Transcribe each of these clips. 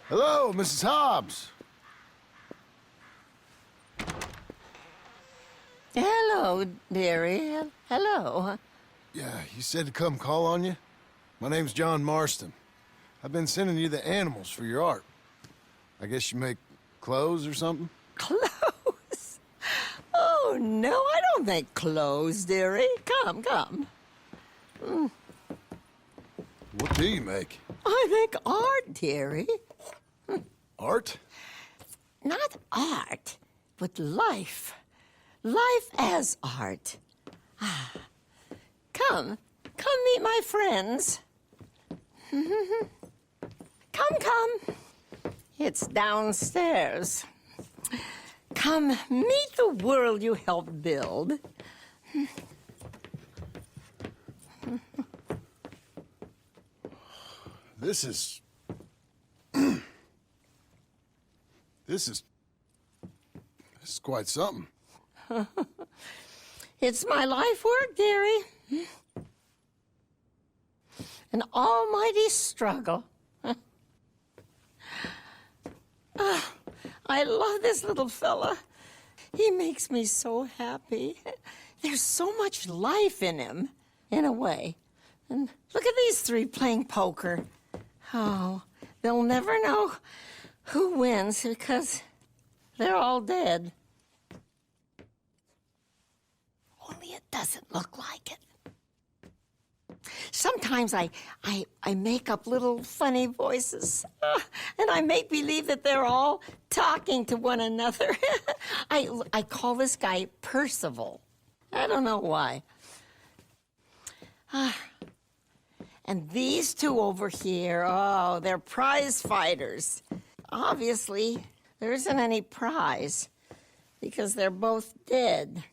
Hello, Mrs. Hobbs. Hello, dearie. Hello. Yeah, you said to come call on you? My name's John Marston. I've been sending you the animals for your art. I guess you make clothes or something? Clothes? Oh, no, I don't make clothes, dearie. Come. What do you make? I make art, dearie. Art? Not art, but life. Life as art. Come meet my friends. Come. It's downstairs. Come meet the world you helped build. This is quite something. It's my life work, dearie. An almighty struggle. I love this little fella. He makes me so happy. There's so much life in him, in a way. And look at these three playing poker. Oh, they'll never know who wins because they're all dead. Only it doesn't look like it. Sometimes I make up little funny voices, and I make believe that they're all talking to one another. I call this guy Percival. I don't know why. And these two over here, oh, they're prize fighters. Obviously, there isn't any prize because they're both dead.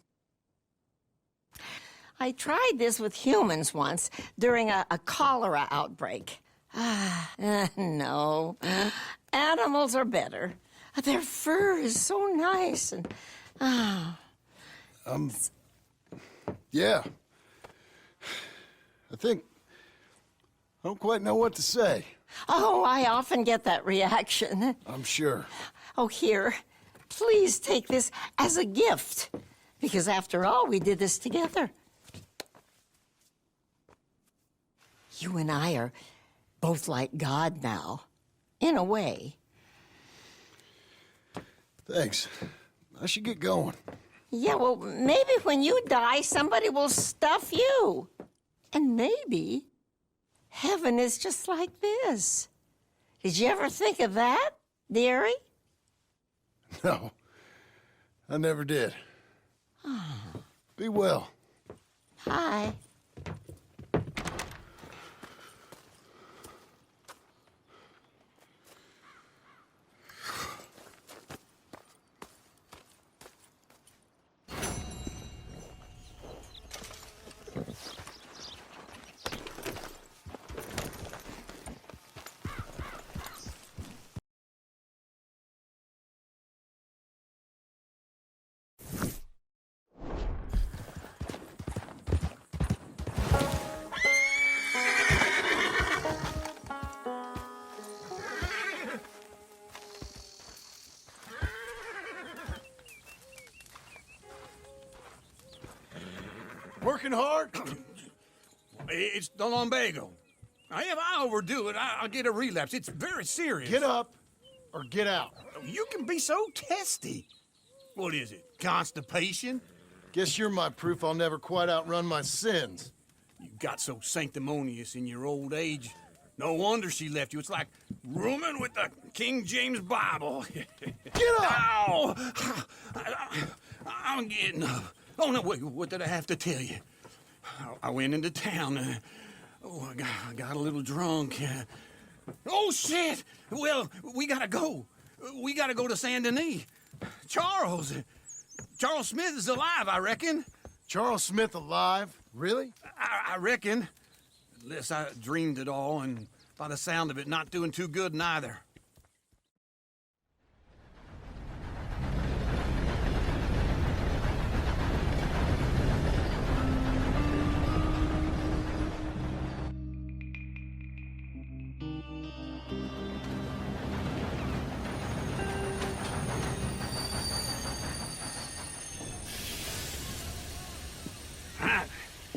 I tried this with humans once during a cholera outbreak. No. Animals are better. Their fur is so nice and... Yeah. I don't quite know what to say. Oh, I often get that reaction. I'm sure. Oh, here. Please take this as a gift. Because after all, we did this together. You and I are both like God now, in a way. Thanks. I should get going. Yeah, well, maybe when you die, somebody will stuff you. And maybe heaven is just like this. Did you ever think of that, dearie? No, I never did. Be well. Hi. Working hard? It's the lumbago. If I overdo it, I'll get a relapse. It's very serious. Get up or get out. You can be so testy. What is it, constipation? Guess you're my proof I'll never quite outrun my sins. You got so sanctimonious in your old age. No wonder she left you. It's like rooming with the King James Bible. Get up! Ow! I'm getting up. Oh, no, wait, what did I have to tell you? I went into town. I got a little drunk. Oh, shit! Well, we gotta go. We gotta go to Saint Denis. Charles Smith is alive, I reckon. Charles Smith alive? Really? I reckon. Unless I dreamed it all, and by the sound of it, not doing too good neither.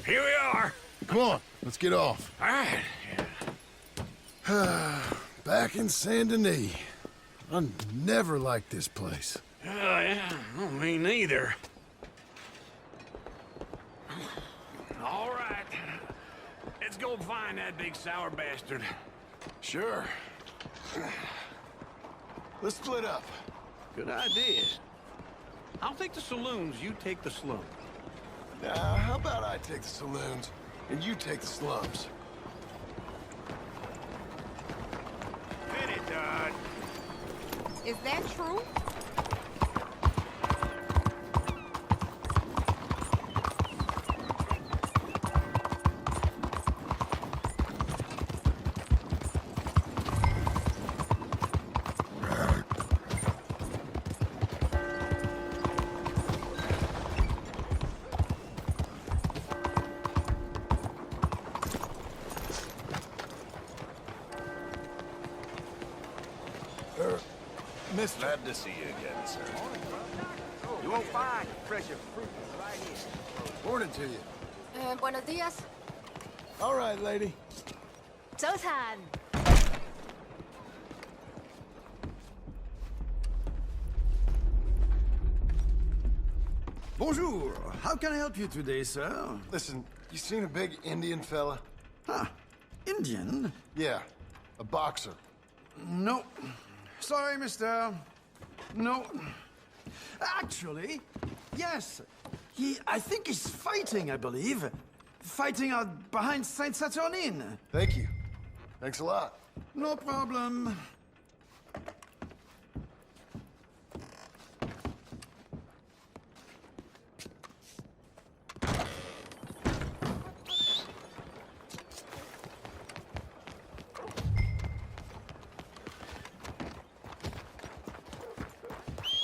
Here we are. Come on, let's get off. All right. Back in Saint Denis. I never liked this place. Oh, yeah. Oh, me neither. All right. Let's go find that big sour bastard. Sure. Let's split up. Good idea. I'll take the saloons, you take the slums. Now, how about I take the saloons and you take the slums? Hit it, Dad. Is that true? Mister. Glad to see you again, sir. You won't find fresher fruit right here. Morning to you. Buenos días. All right, lady. 早餐. Bonjour. How can I help you today, sir? Listen, you seen a big Indian fella? Ah, Indian? Yeah, a boxer. No. Sorry, mister. No. Actually, yes. I think he's fighting, I believe. Fighting out behind Saint Saturnin. Thank you. Thanks a lot. No problem.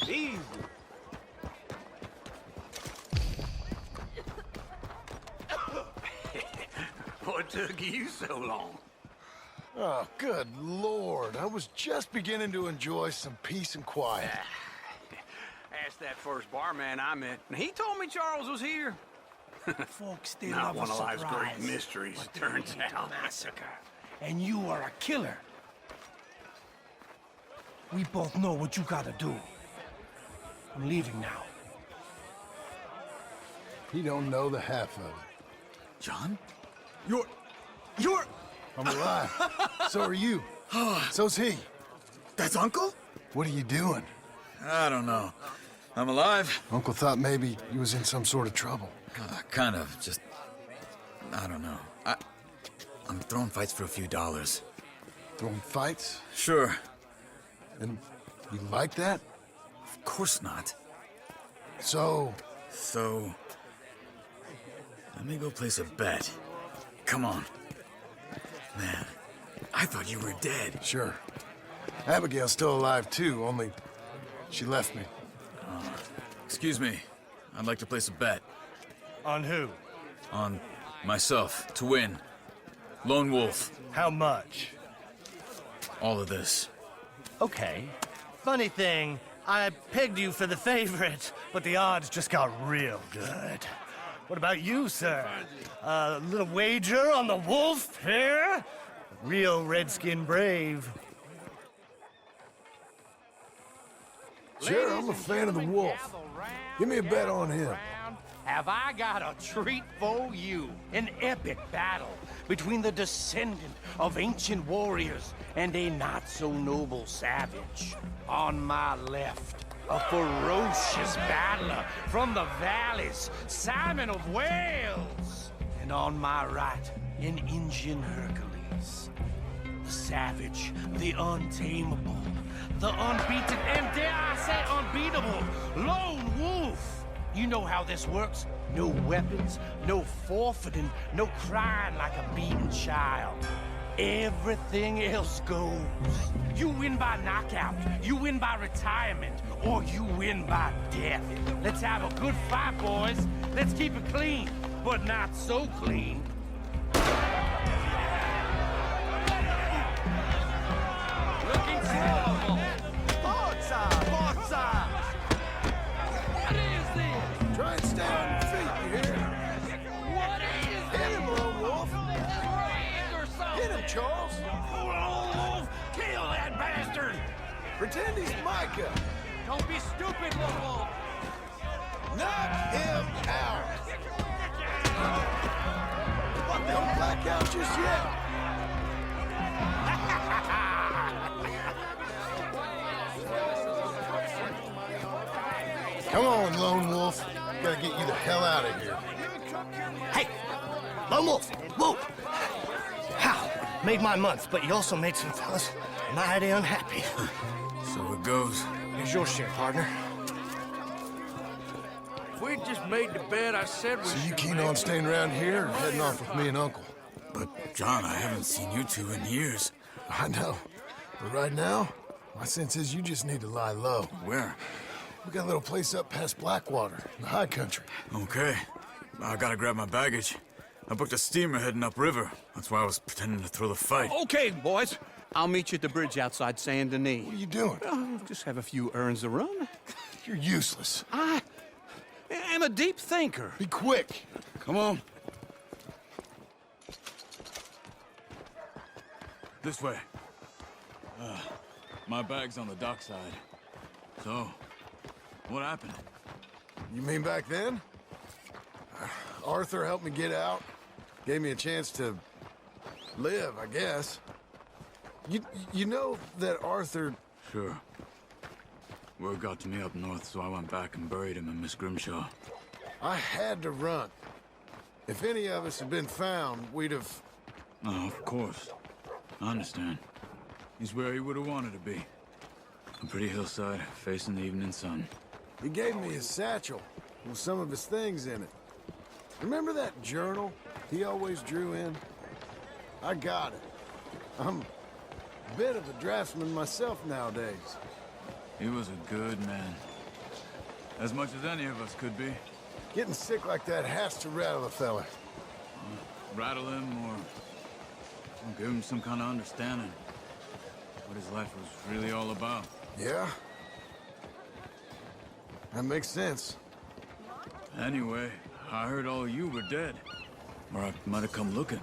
Easy. What took you so long? Oh, good Lord. I was just beginning to enjoy some peace and quiet. Asked that first barman I met, and he told me Charles was here. Folks still Not love one a of life's surprise, great mysteries, but it they turns hate a out. massacre. And you are a killer. We both know what you gotta do. I'm leaving now. He don't know the half of it. John? You're... I'm alive. So are you. So's he. That's Uncle? What are you doing? I don't know. I'm alive. Uncle thought maybe you was in some sort of trouble. Kind of. Just... I don't know. I'm throwing fights for a few dollars. Throwing fights? Sure. And you like that? Of course not. So, let me go place a bet. Come on. Man, I thought you were dead. sure. Abigail's still alive too, only she left me. Excuse me. I'd like to place a bet. On who? On myself, to win. Lone Wolf. How much? All of this. Okay. Funny thing, I pegged you for the favorite, but the odds just got real good. What about you, sir? A little wager on the wolf here? Real redskin brave. Sure, I'm a fan of the wolf. Give me a bet on him. Have I got a treat for you? An epic battle between the descendant of ancient warriors and a not-so-noble savage. On my left, a ferocious battler from the valleys, Simon of Wales. And on my right, an Indian Hercules. The savage, the untamable, the unbeaten, and dare I say unbeatable, Lone Wolf. You know how this works. No weapons, no forfeiting, no crying like a beaten child. Everything else goes. You win by knockout, you win by retirement, or you win by death. Let's have a good fight, boys. Let's keep it clean, but not so clean. Looking terrible. Forza! Forza! What is this? Try and stay on your feet, you hear? What is Hit him, Lone Wolf. or something? Hit him, Charles. Lone Wolf, kill that bastard! Pretend he's Micah. Don't be stupid, Lone Wolf. Knock him out. Don't black out just yet. Come on, Lone Wolf. Gotta get you the hell out of here. Hey, Lone Wolf, whoa! How? Made my month, but you also made some fellas mighty unhappy. So it goes. Here's your share, partner. If we just made the bed I said we So you should keen make. on staying around here or heading off with me and Uncle? But, John, I haven't seen you two in years. I know. But right now, my sense is you just need to lie low. Where? We got a little place up past Blackwater, in the high country. Okay. I gotta grab my baggage. I booked a steamer heading upriver. That's why I was pretending to throw the fight. Okay, boys. I'll meet you at the bridge outside Saint Denis. What are you doing? Oh, just have a few errands to run. You're useless. I am a deep thinker. Be quick. Come on. This way. My bag's on the dockside. So, what happened? You mean back then? Arthur helped me get out. Gave me a chance to live, I guess. You know that Arthur... Sure. Word got to me up north, so I went back and buried him in Miss Grimshaw. I had to run. If any of us had been found, we'd have... Oh, of course. I understand. He's where he would have wanted to be. A pretty hillside, facing the evening sun. He gave me his satchel with some of his things in it. Remember that journal he always drew in? I got it. I'm a bit of a draftsman myself nowadays. He was a good man. As much as any of us could be. Getting sick like that has to rattle a fella. Rattle him or give him some kind of understanding. What his life was really all about. Yeah? That makes sense. Anyway, I heard all you were dead. Or I might have come looking.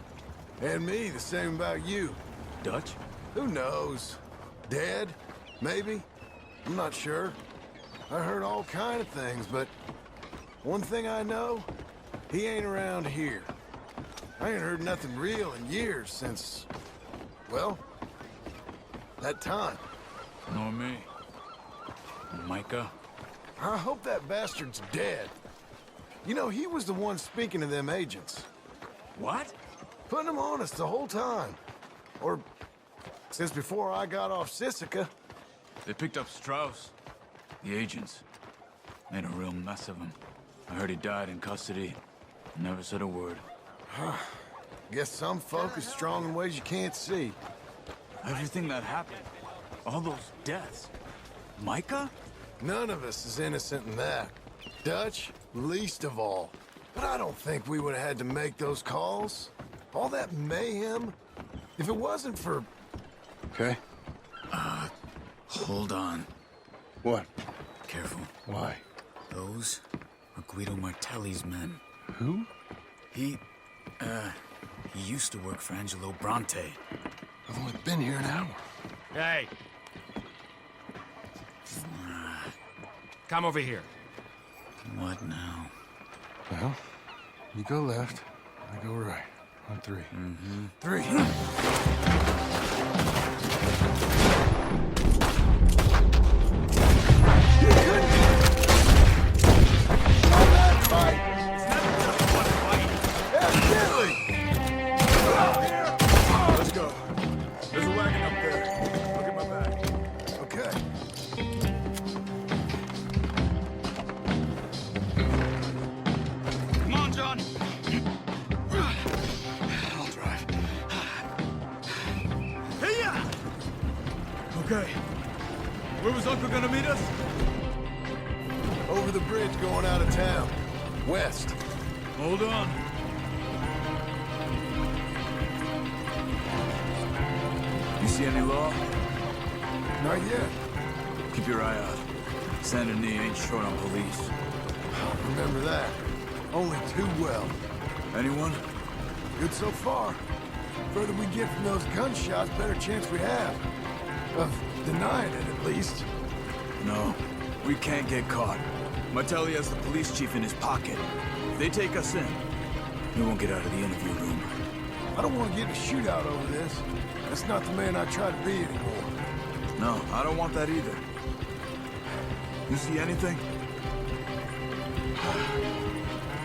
And me, the same about you. Dutch? Who knows? Dead? Maybe? I'm not sure. I heard all kind of things, but one thing I know, he ain't around here. I ain't heard nothing real in years since, well, that time. Nor me. Micah? I hope that bastard's dead. You know, he was the one speaking to them agents. What? Putting them on us the whole time. Or since before I got off Sisika. They picked up Strauss. The agents. Made a real mess of him. I heard he died in custody. Never said a word. Guess some folk is strong in ways you can't see. Everything that happened. All those deaths. Micah? None of us is innocent in that. Dutch, least of all. But I don't think we would have had to make those calls. All that mayhem. If it wasn't for... Okay. Hold on. What? Careful. Why? Those are Guido Martelli's men. Who? He used to work for Angelo Bronte. I've only been here an hour. Hey. Come over here. What now? Well, you go left, I go right. On three. Mm-hmm. Three. Let's go. There's a wagon up there. I'll get my bag. Okay. Okay. Where was Uncle gonna meet us? Over the bridge going out of town. West. Hold on. You see any law? Not yet. Keep your eye out. Saint Denis ain't short on police. Remember that. Only too well. Anyone? Good so far. Further we get from those gunshots, better chance we have. Of denying it, at least. No. We can't get caught. Martelli has the police chief in his pocket. If they take us in, we won't get out of the interview room. I don't want to get in a shootout over this. That's not the man I try to be anymore. No, I don't want that either. You see anything?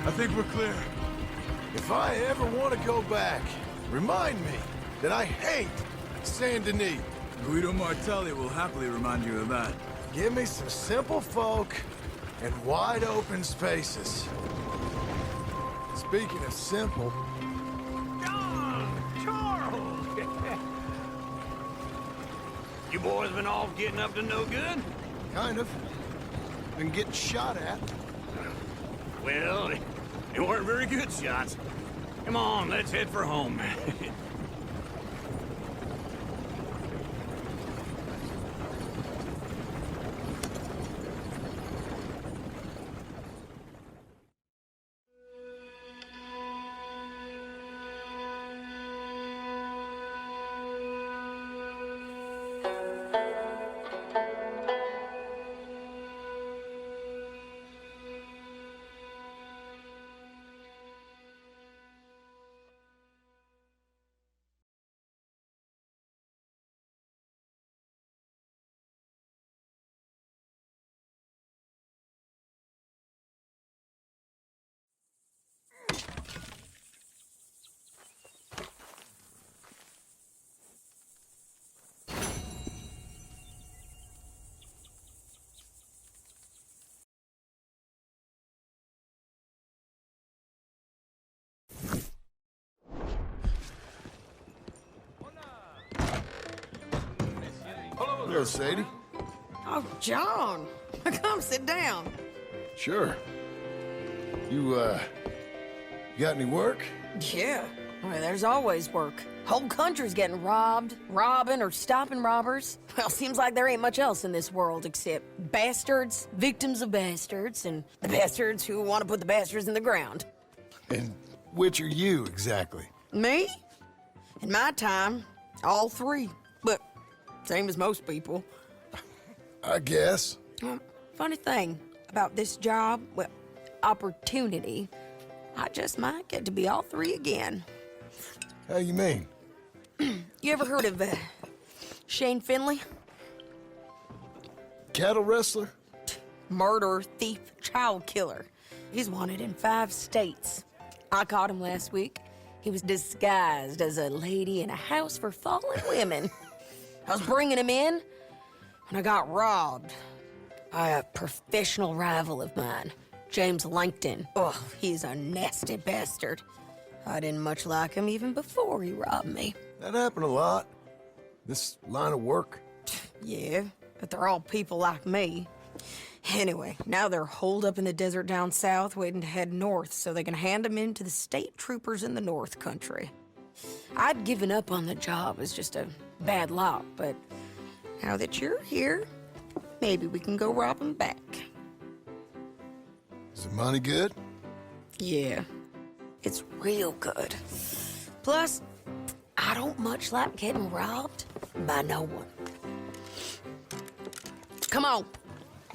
I think we're clear. If I ever want to go back, remind me that I hate Saint Denis. Guido Martelli will happily remind you of that. Give me some simple folk and wide open spaces. Speaking of simple, Charles! You boys been off getting up to no good? kind of. Been getting shot at. Well, they weren't very good shots. Come on, let's head for home. Hello, Sadie. Oh, John. Come sit down. Sure. You got any work? Yeah. Well, there's always work. Whole country's getting robbed, robbing, or stopping robbers. Well, seems like there ain't much else in this world except bastards, victims of bastards, and the bastards who want to put the bastards in the ground. And which are you, exactly? Me? In my time, all three. But same as most people. I guess. Funny thing about this job, well, opportunity, I just might get to be all three again. How you mean? You ever heard of Shane Finley? Cattle wrestler? Murderer, thief, child killer. He's wanted in 5 states. I caught him last week. He was disguised as a lady in a house for fallen women. I was bringing him in when I got robbed by a professional rival of mine, James Langton. Oh, he's a nasty bastard. I didn't much like him even before he robbed me. That happened a lot. This line of work. Yeah, but they're all people like me. Anyway, now they're holed up in the desert down south, waiting to head north so they can hand them in to the state troopers in the north country. I'd given up on the job as just a bad lot, but now that you're here, maybe we can go rob them back. Is the money good? Yeah, it's real good. Plus, I don't much like getting robbed by no one. Come on.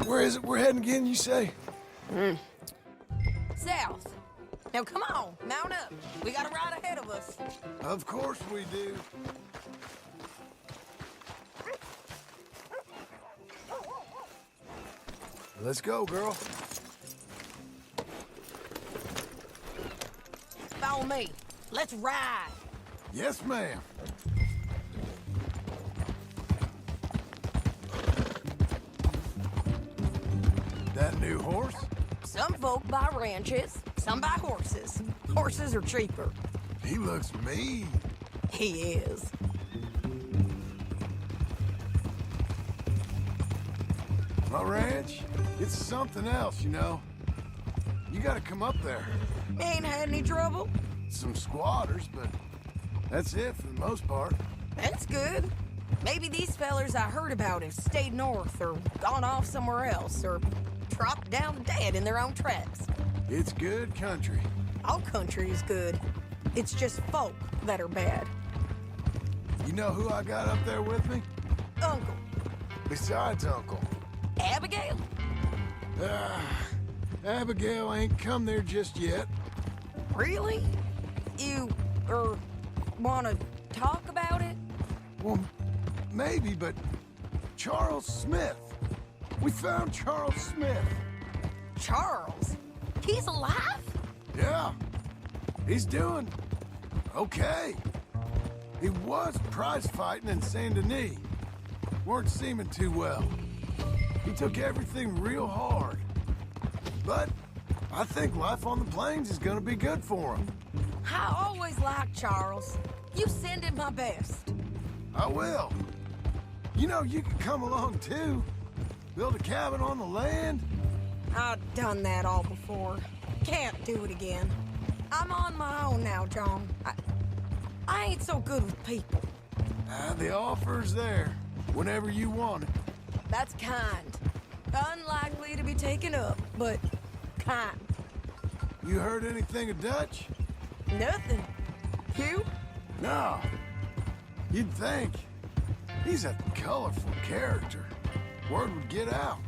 Where is it we're heading again, you say? South. Now come on, mount up. We got a ride ahead of us. Of course we do. Let's go, girl. Follow me. Let's ride. Yes, ma'am. That new horse? Some folk buy ranches, some buy horses. Horses are cheaper. He looks mean. He is. My ranch, it's something else, you know. You gotta come up there. Ain't had any trouble? Some squatters, but that's it for the most part. That's good. Maybe these fellers I heard about have stayed north or gone off somewhere else or dropped down dead in their own tracks. It's good country. All country is good. It's just folk that are bad. You know who I got up there with me? Uncle. Besides Uncle. Abigail? Abigail ain't come there just yet. Really? You, wanna talk about it? Well, maybe, but Charles Smith. We found Charles Smith. Charles? He's alive? Yeah. He's doing okay. He was prize fighting in Saint Denis. Weren't seeming too well. He took everything real hard. But I think life on the plains is gonna be good for him. I always liked Charles. You send him my best. I will. You know, you can come along too. Build a cabin on the land. I've done that all before. Can't do it again. I'm on my own now, John. I ain't so good with people. The offer's there, whenever you want it. That's kind. Unlikely to be taken up, but kind. You heard anything of Dutch? Nothing. You? No. You'd think. He's a colorful character. Word would get out.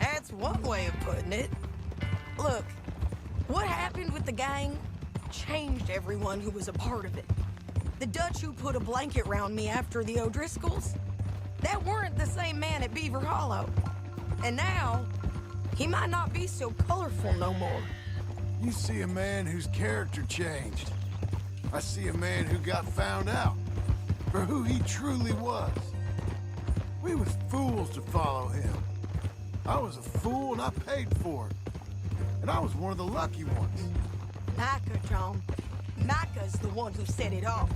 That's one way of putting it. Look, what happened with the gang changed everyone who was a part of it. The Dutch who put a blanket round me after the O'Driscolls, that weren't the same man at Beaver Hollow. And now, he might not be so colorful no more. You see a man whose character changed. I see a man who got found out for who he truly was. We was fools to follow him. I was a fool and I paid for it. And I was one of the lucky ones. Micah, John. Micah's the one who set it off.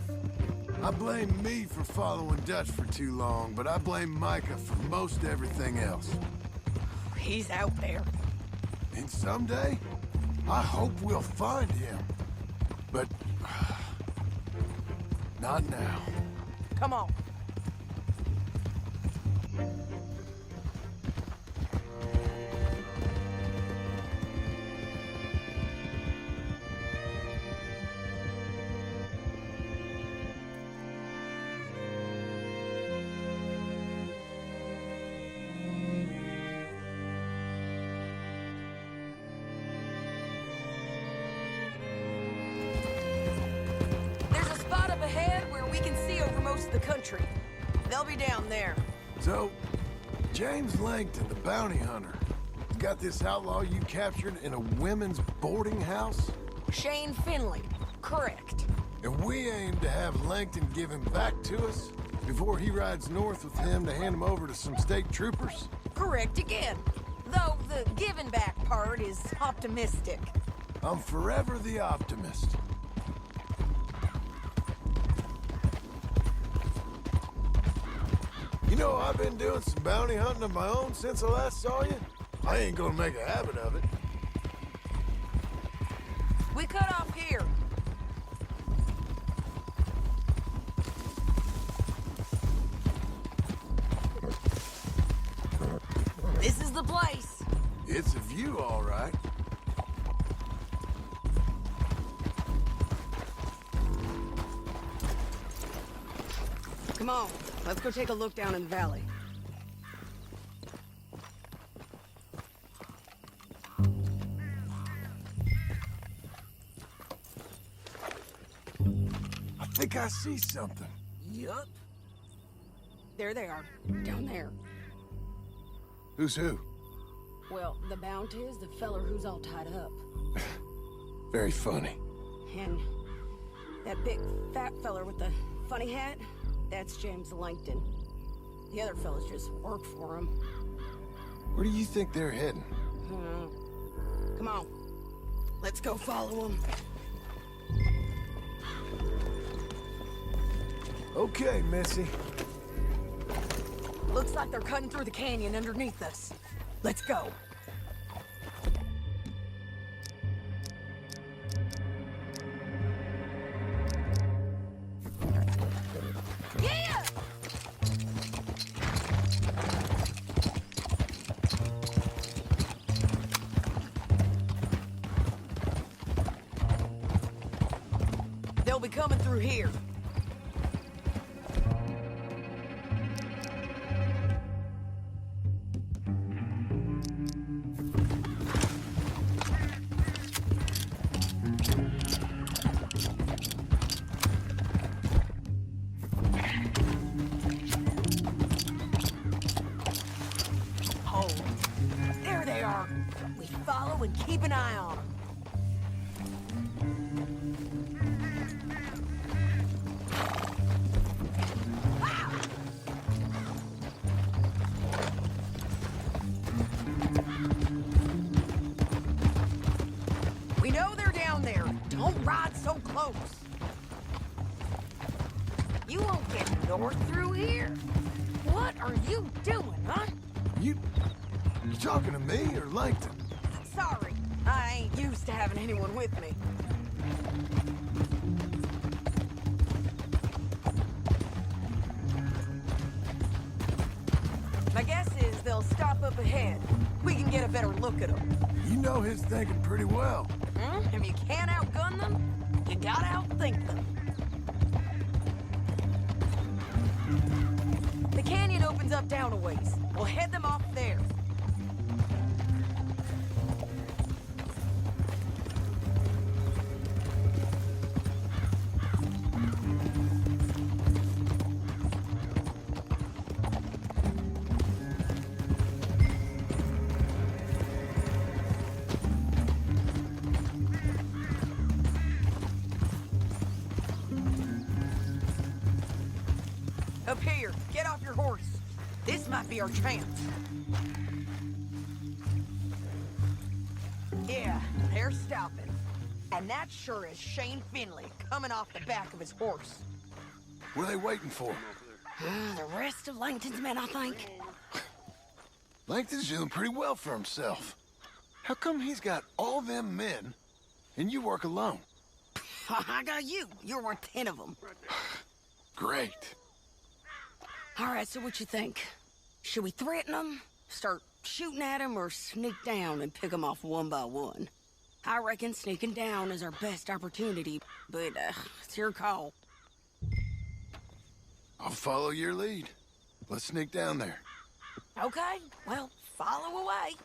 I blame me for following Dutch for too long, but I blame Micah for most everything else. He's out there. And someday, I hope we'll find him. But not now. Come on. The country. They'll be down there. So, James Langton, the bounty hunter, got this outlaw you captured in a women's boarding house? Shane Finley. Correct. And we aim to have Langton give him back to us before he rides north with him to hand him over to some state troopers? Correct again. Though the giving back part is optimistic. I'm forever the optimist. You know, I've been doing some bounty hunting of my own since I last saw you. I ain't gonna make a habit of it. We cut off here. This is the place. It's a view, all right. Come on, let's go take a look down in the valley. I think I see something. Yup. There they are, down there. Who's who? Well, the bounty is the feller who's all tied up. Very funny. And that big fat feller with the funny hat, that's James Langton. The other fellas just work for him. Where do you think they're heading? Come on, let's go follow them. Okay, Missy. Looks like they're cutting through the canyon underneath us. Let's go. Yeah! They'll be coming through here. Oh, there they are. We follow and keep an eye on them. We know they're down there. Don't ride so close. You won't get north through here. What are you doing, huh? You talking to me or Langton? Sorry, I ain't used to having anyone with me. My guess is they'll stop up ahead. We can get a better look at them. You know his thinking pretty well. If you can't outgun them, you gotta outthink them. The canyon opens up down a ways. We'll head them off there. Up here, get off your horse. This might be our chance. Yeah, they're stopping. And that sure is Shane Finley coming off the back of his horse. What are they waiting for? The rest of Langton's men, I think. Langton's doing pretty well for himself. How come he's got all them men and you work alone? I got you. You're worth 10 of them. Great. All right, so what you think? Should we threaten them, start shooting at them, or sneak down and pick them off one by one? I reckon sneaking down is our best opportunity, but it's your call. I'll follow your lead. Let's sneak down there. Okay, well, follow away.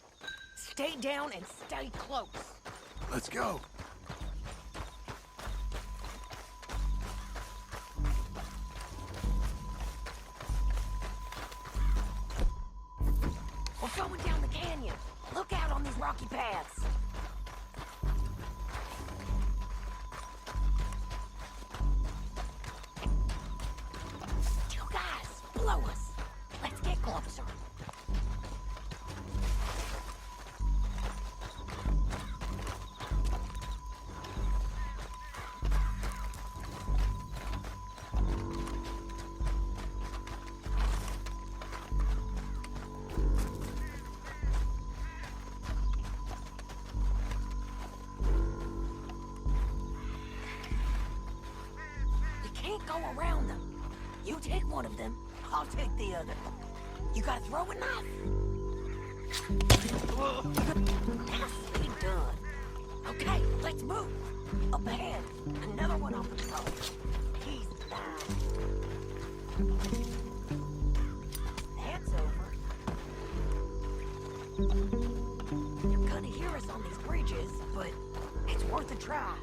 Stay down and stay close. Let's go. We're going down the canyon. Look out on these rocky paths. You guys, blow us. Let's get closer. Can't go around them. You take one of them, I'll take the other. You gotta throw a knife. Nicely done. Okay, let's move. Up ahead, another one on the road. He's down. That's over. You're gonna hear us on these bridges, but it's worth a try.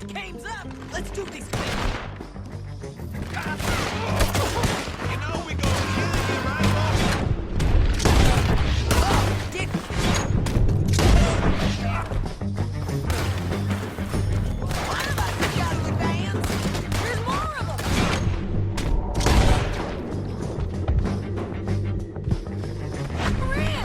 Game's up! Let's do this! You know we gonna kill you, right, Did... One of us has got to advance! There's more of them! We're in!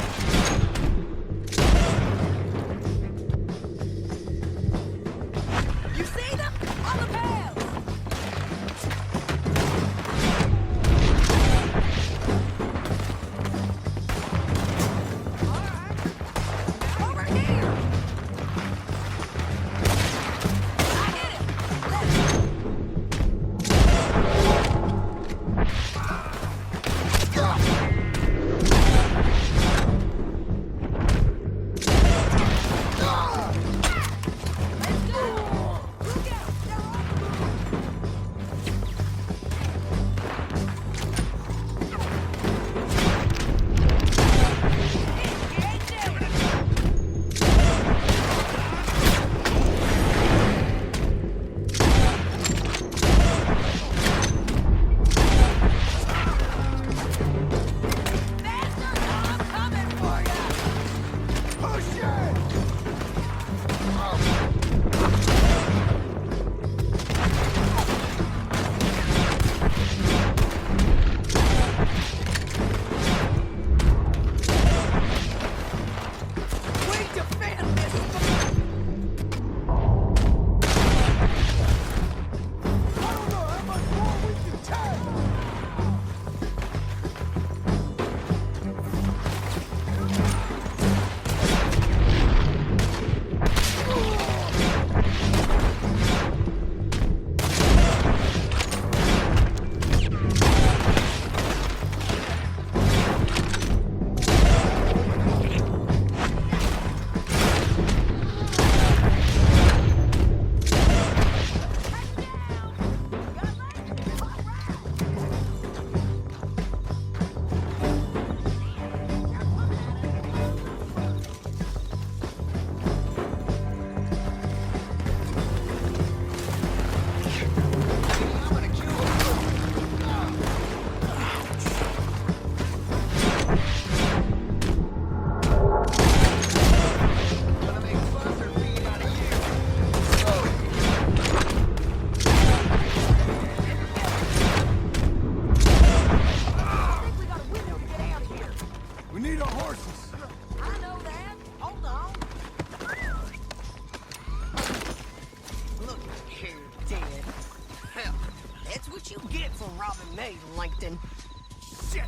Langton. Shit!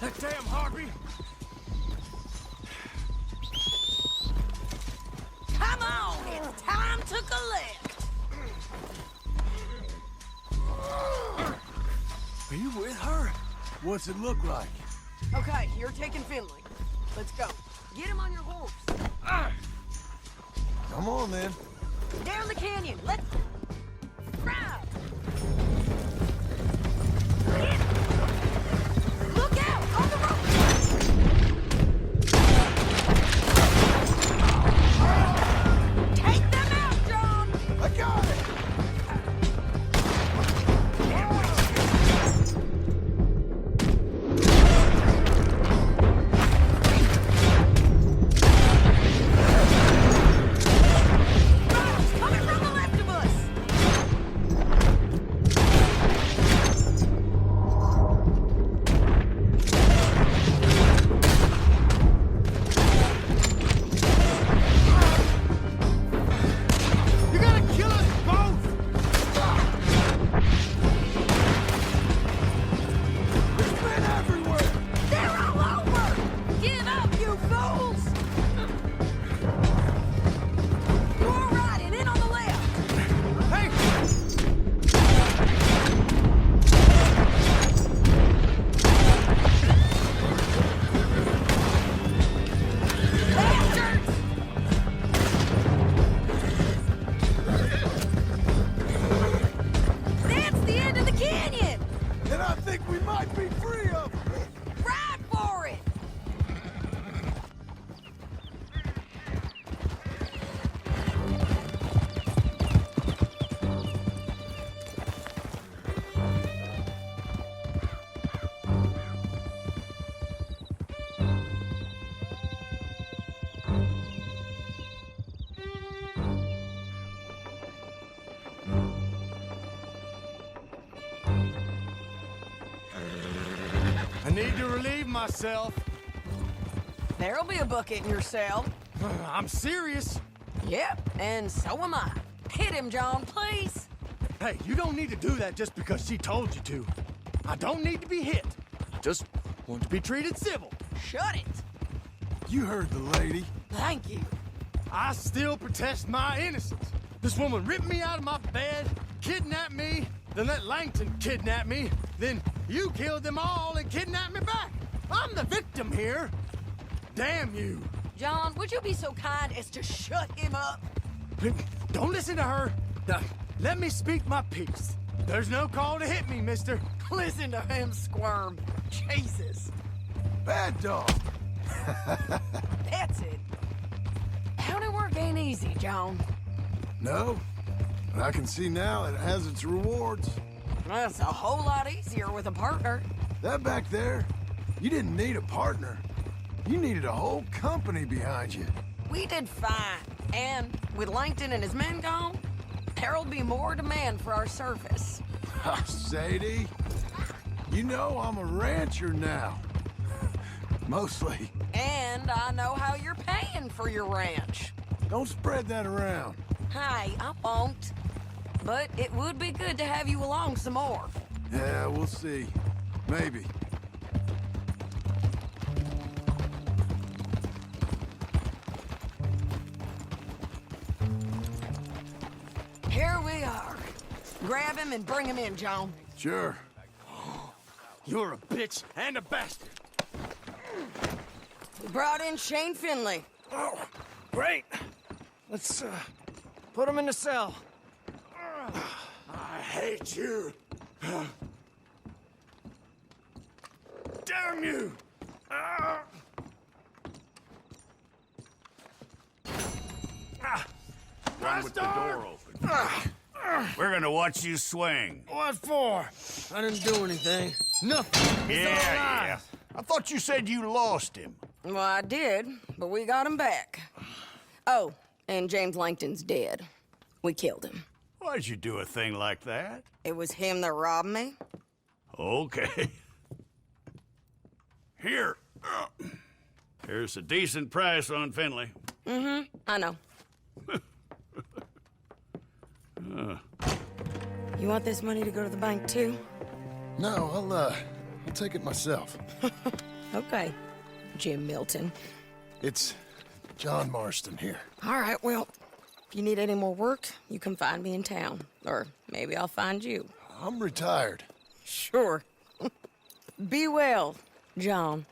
That damn Harvey! Come on, it's time to collect. Are you with her? What's it look like? Okay, you're taking Finley. Let's go. Get him on your horse. Come on, then. Down the canyon. Let's ride. Look out! On the road! Take them out, John! I got it! Coming from the left of us! You're gonna kill us both! There's men everywhere! They're all over! Give up, you fools! You're riding in on the left! Hey! Bastards! That's the end of the canyon! And I think we might be free of them! Ride for it! I need to relieve myself. There'll be a bucket in your cell. I'm serious. Yep, and so am I. Hit him, John, please. Hey, you don't need to do that just because she told you to. I don't need to be hit. I just want to be treated civil. Shut it. You heard the lady. Thank you. I still protest my innocence. This woman ripped me out of my bed, kidnapped me, then let Langton kidnap me, then you killed them all and kidnapped me back. I'm the victim here. Damn you. John, would you be so kind as to shut him up? Don't listen to her. Now, let me speak my piece. There's no call to hit me, mister. Listen to him squirm. Jesus. Bad dog. That's it. Howdy work ain't easy, John. No, but I can see now it has its rewards. That's a whole lot easier with a partner. That back there, you didn't need a partner. You needed a whole company behind you. We did fine. And with Langton and his men gone, there'll be more demand for our service. Sadie, you know I'm a rancher now. Mostly. And I know how you're paying for your ranch. Don't spread that around. Hey, I won't. But it would be good to have you along some more. Yeah, we'll see. Maybe. Here we are. Grab him and bring him in, John. Sure. You're a bitch and a bastard. We brought in Shane Finley. Oh, great. Let's, put him in the cell. I hate you. Damn you. Run with the door open. We're gonna watch you swing. What for? I didn't do anything. Nothing. Yeah. I thought you said you lost him. Well, I did, but we got him back. Oh, and James Langton's dead. We killed him. Why'd you do a thing like that? It was him that robbed me. Okay. Here. Here's a decent price on Finley. Mm-hmm, I know. You want this money to go to the bank, too? No, I'll take it myself. Okay, Jim Milton. It's John Marston here. All right, well, if you need any more work, you can find me in town. Or maybe I'll find you. I'm retired. Sure. Be well, John.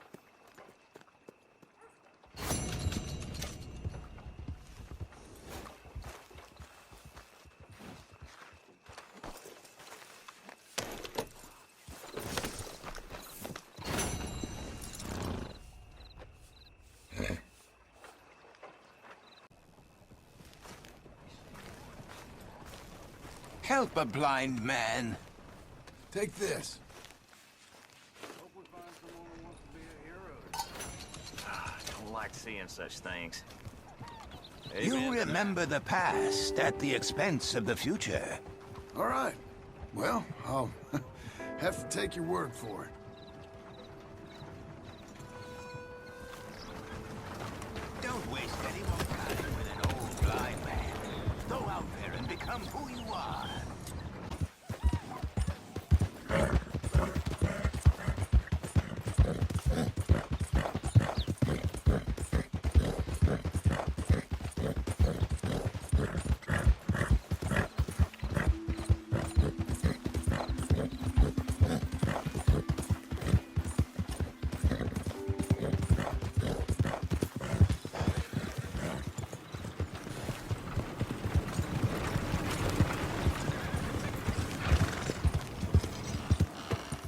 Help a blind man. Take this. Don't like seeing such things. You remember the past at the expense of the future. All right. Well, I'll have to take your word for it. Don't waste any more time with an old blind man. Go out there and become who you are.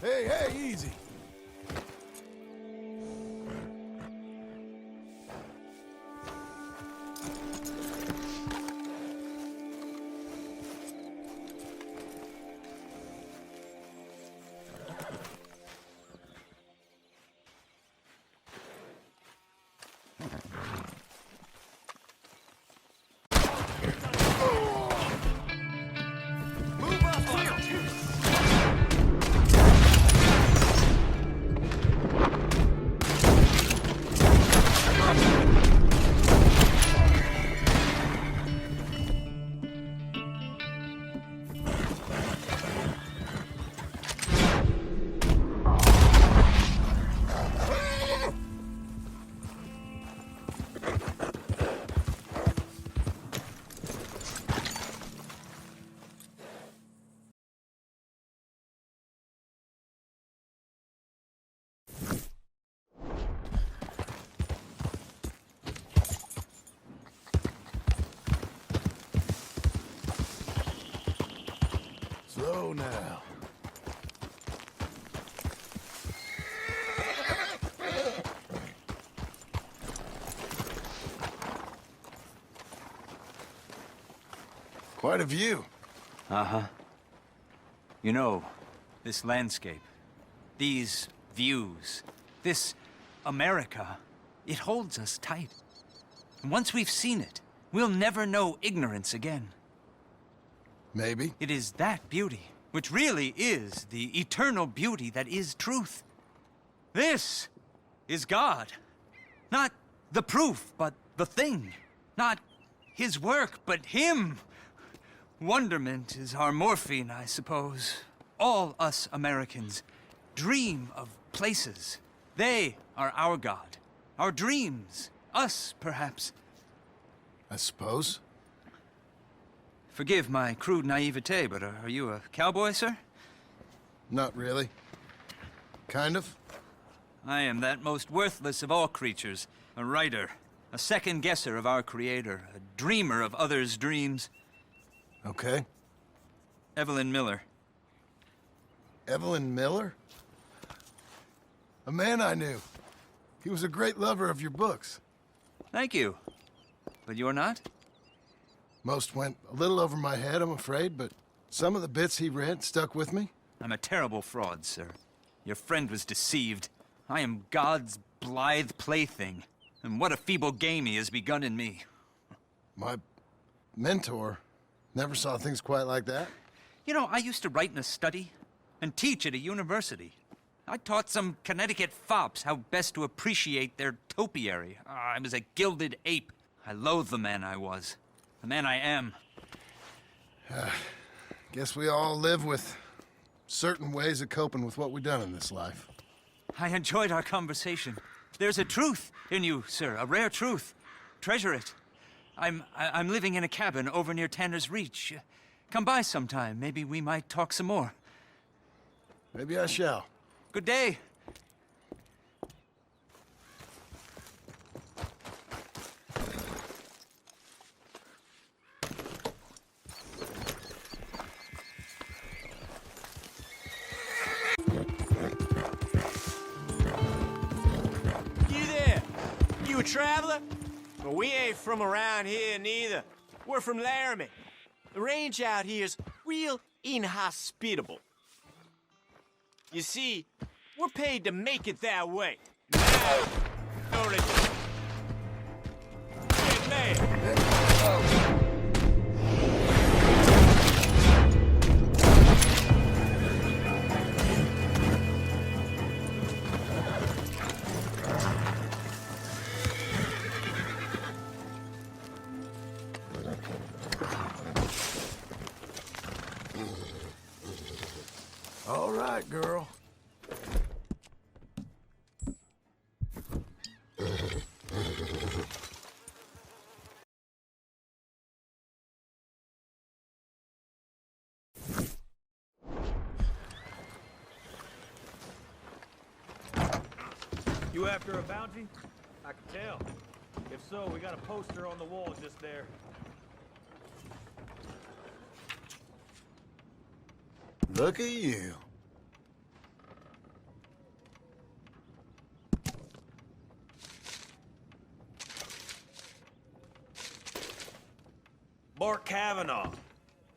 Hey, easy. Slow now. Quite a view. Uh-huh. You know, this landscape, these views, this America, it holds us tight. And once we've seen it, we'll never know ignorance again. Maybe. It is that beauty, which really is the eternal beauty that is truth. This is God. Not the proof, but the thing. Not his work, but him. Wonderment is our morphine, I suppose. All us Americans dream of places. They are our God. Our dreams. Us, perhaps. I suppose. Forgive my crude naivete, but are you a cowboy, sir? Not really. Kind of. I am that most worthless of all creatures. A writer. A second-guesser of our Creator. A dreamer of others' dreams. Okay. Evelyn Miller. Evelyn Miller? A man I knew. He was a great lover of your books. Thank you. But you're not? Most went a little over my head, I'm afraid, but some of the bits he read stuck with me. I'm a terrible fraud, sir. Your friend was deceived. I am God's blithe plaything. And what a feeble game he has begun in me. My mentor never saw things quite like that. You know, I used to write in a study and teach at a university. I taught some Connecticut fops how best to appreciate their topiary. I was a gilded ape. I loathe the man I was. The man I am. Guess we all live with certain ways of coping with what we've done in this life. I enjoyed our conversation. There's a truth in you, sir, a rare truth. Treasure it. I'm living in a cabin over near Tanner's Reach. Come by sometime. Maybe we might talk some more. Maybe I shall. Good day. You there? You a traveler? Well, we ain't from around here neither. We're from Laramie. The range out here's real inhospitable. You see, we're paid to make it that way. Now, get mad. All right, girl. You after a bounty? I can tell. If so, we got a poster on the wall just there. Look at you. Bart Cavanaugh.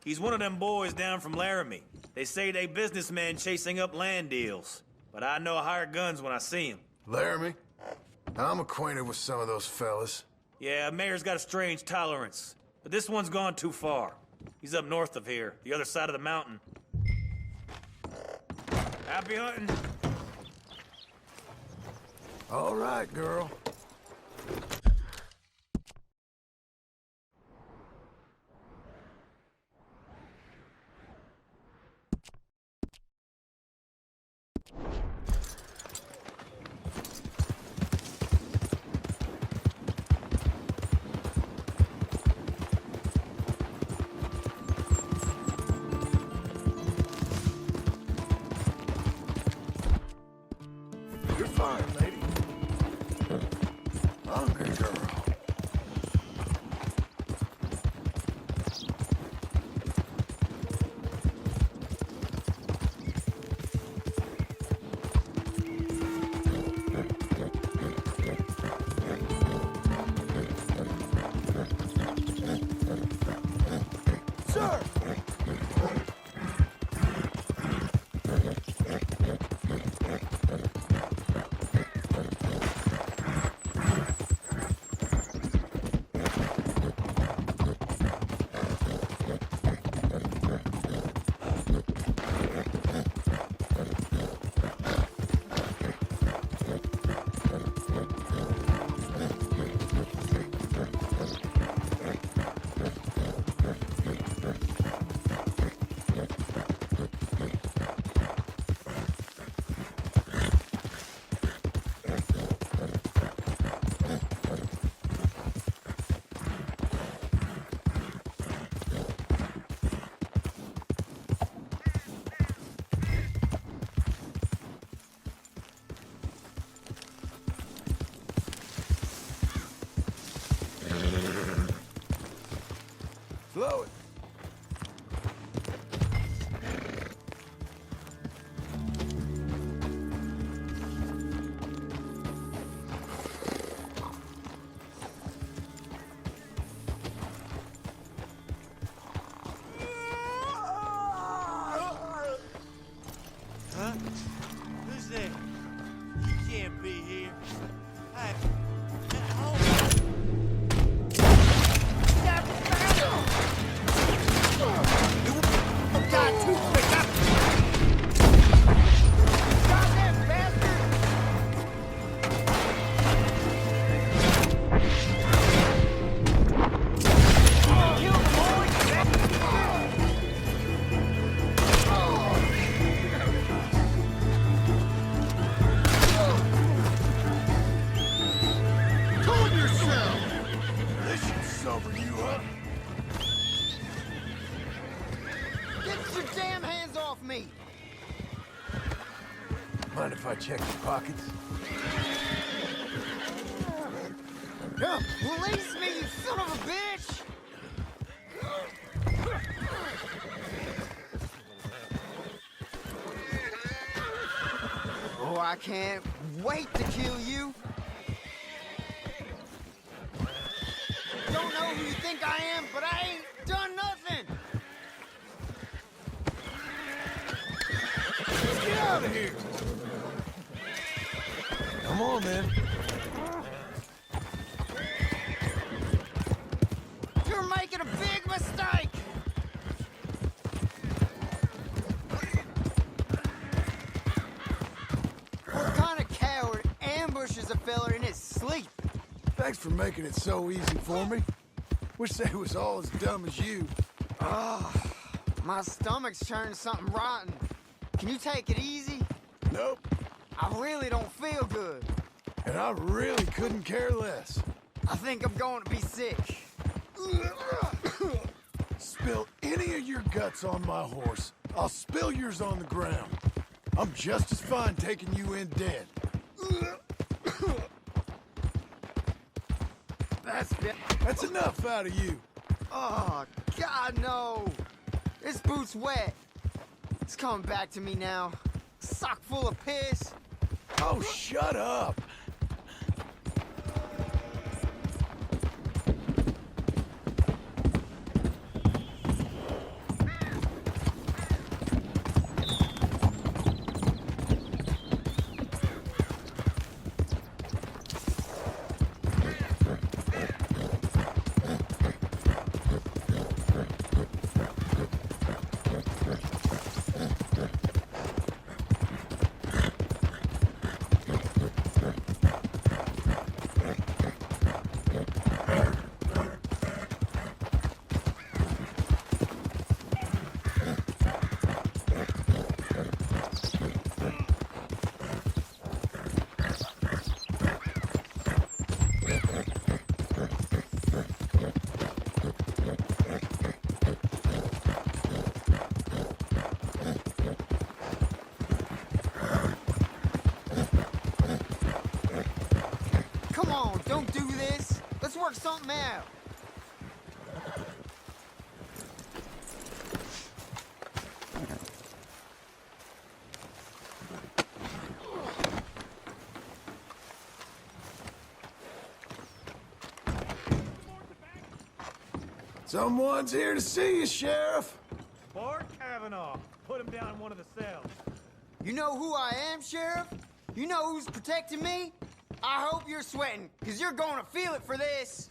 He's one of them boys down from Laramie. They say they businessmen chasing up land deals. But I know hired guns when I see them. Laramie? I'm acquainted with some of those fellas. Yeah, Mayor's got a strange tolerance. But this one's gone too far. He's up north of here, the other side of the mountain. Happy hunting. All right, girl. You're fine, lady. Hungry girl. Sir! Blow it. Huh? Who's there? You can't be here. Oh. over you, huh? Get your damn hands off me! Mind if I check your pockets? Come! Release me, you son of a bitch! Oh, I can't wait to kill you! Don't know who you think I am, but I ain't done nothing! Let's get out of here! Come on, then. You're making a big mistake! What kind of coward ambushes a fella in his sleep? Thanks for making it so easy for me. Wish they was all as dumb as you. My stomach's turned something rotten. Can you take it easy? Nope. I really don't feel good. And I really couldn't care less. I think I'm going to be sick. Spill any of your guts on my horse, I'll spill yours on the ground. I'm just as fine taking you in dead. That's enough out of you. Oh, God, no. This boot's wet. It's coming back to me now. Sock full of piss. Oh, shut up. Don't do this. Let's work something out. Someone's here to see you, Sheriff. Bart Cavanaugh. Put him down in one of the cells. You know who I am, Sheriff? You know who's protecting me? I hope you're sweating, because you're going to feel it for this.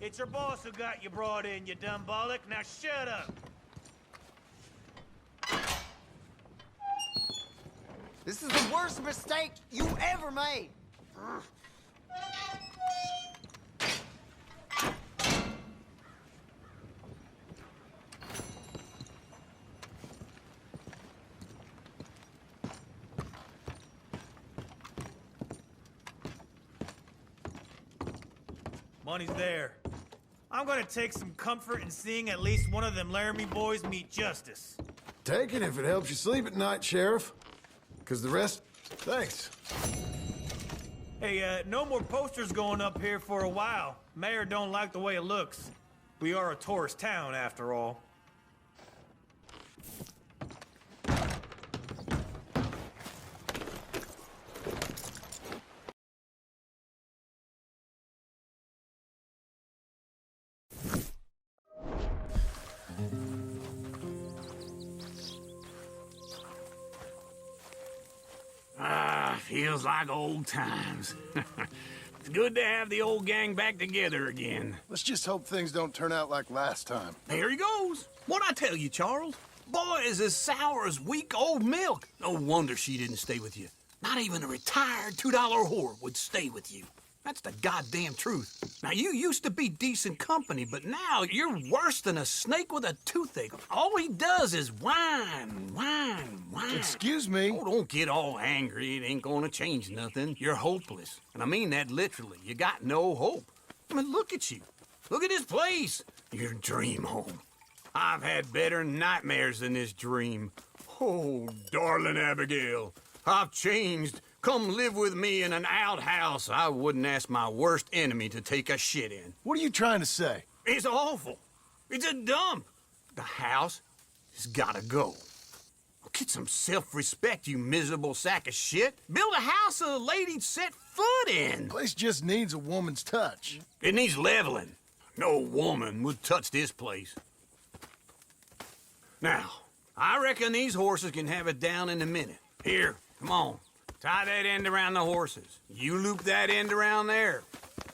It's your boss who got you brought in, you dumb bollock. Now shut up. This is the worst mistake you ever made. Money's there. I'm gonna take some comfort in seeing at least one of them Laramie boys meet justice. Take it if it helps you sleep at night, Sheriff. Because the rest... Thanks. Hey, no more posters going up here for a while. Mayor don't like the way it looks. We are a tourist town, after all. Feels like old times. It's good to have the old gang back together again. Let's just hope things don't turn out like last time. There he goes. What'd I tell you, Charles? Boy is as sour as week-old milk. No wonder she didn't stay with you. Not even a retired $2 whore would stay with you. That's the goddamn truth. Now, you used to be decent company, but now you're worse than a snake with a toothache. All he does is whine, whine, whine. Excuse me? Oh, don't get all angry. It ain't gonna change nothing. You're hopeless. And I mean that literally. You got no hope. I mean, look at you. Look at this place. Your dream home. I've had better nightmares than this dream. Oh, darling Abigail, I've changed. Come live with me in an outhouse I wouldn't ask my worst enemy to take a shit in. What are you trying to say? It's awful. It's a dump. The house has gotta go. Get some self-respect, you miserable sack of shit. Build a house a lady'd set foot in. Place just needs a woman's touch. It needs leveling. No woman would touch this place. Now, I reckon these horses can have it down in a minute. Here, come on. Tie that end around the horses. You loop that end around there.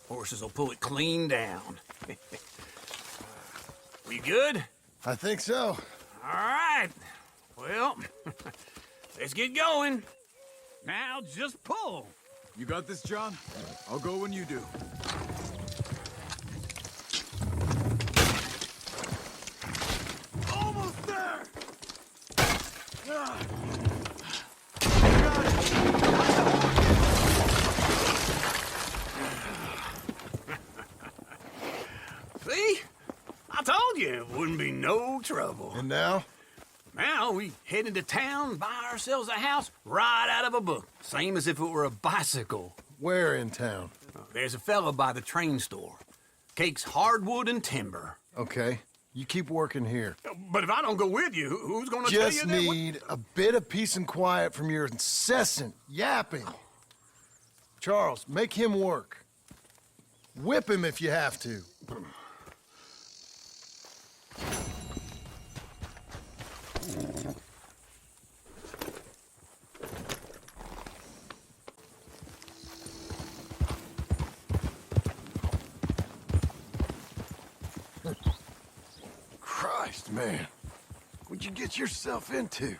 Horses will pull it clean down. We good? I think so. All right. Well, let's get going. Now just pull. You got this, John? I'll go when you do. Almost there! See? I told you it wouldn't be no trouble. And now? Now we head into town, buy ourselves a house right out of a book. Same as if it were a bicycle. Where in town? There's a fella by the train store. Cakes hardwood and timber. Okay. You keep working here. But if I don't go with you, who's gonna tell you Just that? need a bit of peace and quiet from your incessant yapping. Charles, make him work. Whip him if you have to. Christ, man. What'd you get yourself into?